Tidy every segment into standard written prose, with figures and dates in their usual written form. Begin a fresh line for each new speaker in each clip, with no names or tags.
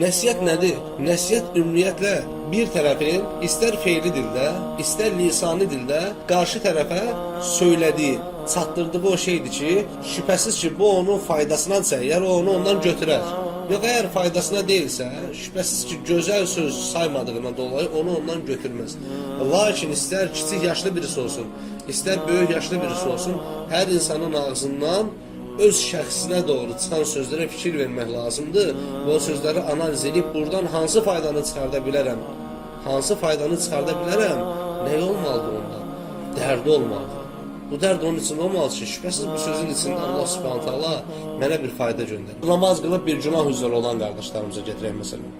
Nəsihət nədir? Nəsihət ümumiyyətlə bir tərəfin istər fe'li dildə, istər lisani dildə qarşı tərəfə söylədiyi, çatdırdığı o şeydir ki, şübhəsiz ki, bu onun faydasınadırsa, əgər o onu ondan götürər. Yox, əgər faydasına deyilsə, şübhəsiz ki, gözəl söz saymadığından dolayı onu ondan götürməz. Lakin istər kiçik yaşlı birisi olsun, istər böyük yaşlı birisi olsun, hər insanın ağzından öz şəxsinə doğru çıxan sözlərə fikir vermək lazımdır və o sözləri analiz edib buradan hansı faydanı çıxarda bilərəm, hansı faydanı çıxarda bilərəm, nə olmalıdır ondan? Dərdi olmalıdır. Bu dərd onun için olmalı ki, şübhəsiz bu sözün içində Allah Subhanahu taala mənə bir fayda göndərir. Namaz qılıb bir günah üzrə olan qardaşlarımıza gətirək məsələn.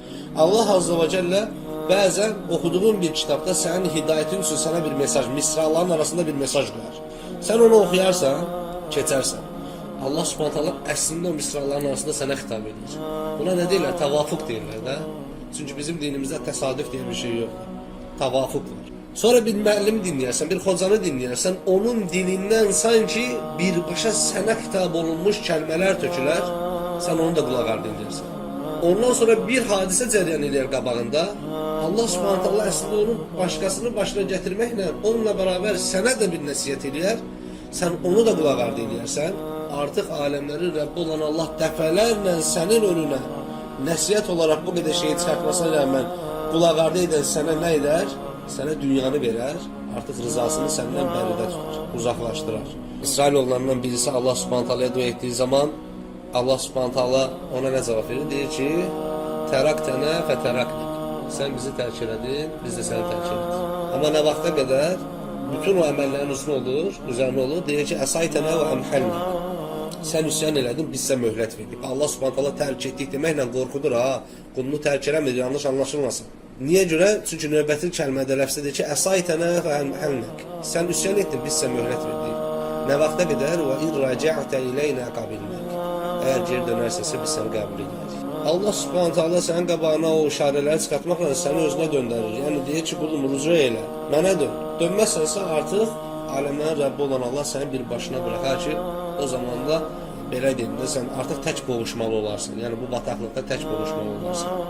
Allah Azza və Cəllə bəzən oxuduğun bir kitabda sənin hidayətin üçün sənə bir mesaj, misraların arasında bir mesaj qoyar. Sən onu oxuyarsan, keçərsən. Allah Subhanahu taala əslində o misraların arasında sənə xitab edir. Buna nə deyirlər? Təvafuq deyirlər də. Çünki bizim dinimizdə təsadüf deyə bir şey yoxdur. Təvafuq var. Sonra bir müəllim dinləyərsən, bir xocanı dinləyərsən, onun dilindən sanki birbaşa sənə xitab olunmuş kəlmələr tökülər, sən onu da qulaq ardı edirsən. Ondan sonra bir hadisə cəryan edir qabağında, Allah Subhanahu taala əslində onun başqasını başına gətirməklə, onunla bərabər sənə də bir nəsihət eləyər, sən onu da qulaq ardı edirsən, artıq aləmlərin Rəbbi olan Allah dəfələrlə sənin önünə nəsihət olaraq bu qədər şeyi çıxartmasına rəğmən qulaq ardı edən sənə nə edər? Sənə dünyanı verər, artıq rızasını səndən bəridə tutar, uzaqlaşdırar. İsrailoğullarından birisi Allah Subhanahu taala'ya dua etdiyi zaman Allah Subhanahu taala ona nə cavab verir? Deyir ki, təraktənə fətəraknik. Sən bizi tərk elədin, biz də səni tərk elədik. Amma nə vaxta qədər bütün o əməllərin üzərinə olur, deyir ki, əsaytənə və əmhəlnik. Sən üsyan elədin, biz sən möhlət verdik. Allah Subhanahu taala tərk etdik deməklə qorxudur ha. Qulunu tərk eləmir, yanlış anlaşılmasın. Niyə görə? Çünki növbəti kəlmədə ləfzədir ki, əsaytənə və əmhəlnik. Sən üsyan etdin, biz sən möhlət verdik. Nə vaxta qədər və irrəcə'tə iləynə qabilmək. Əgər geri dönərsəsə biz səni qəbul edirik. Allah Subhanahu taala sənin qabağına o işarələri çıxartmaqla səni özünə döndərir. Yəni deyir ki, qulum rücu elə, mənə dön. Dönməzsənsə artıq aləmlərin Rəbbi olan Allah səni bir başına buraxar ki, o zaman da belə deyim də sən artıq tək boğuşmalı olarsan. Yəni bu bataqlıqda tək boğuşmalı olarsan.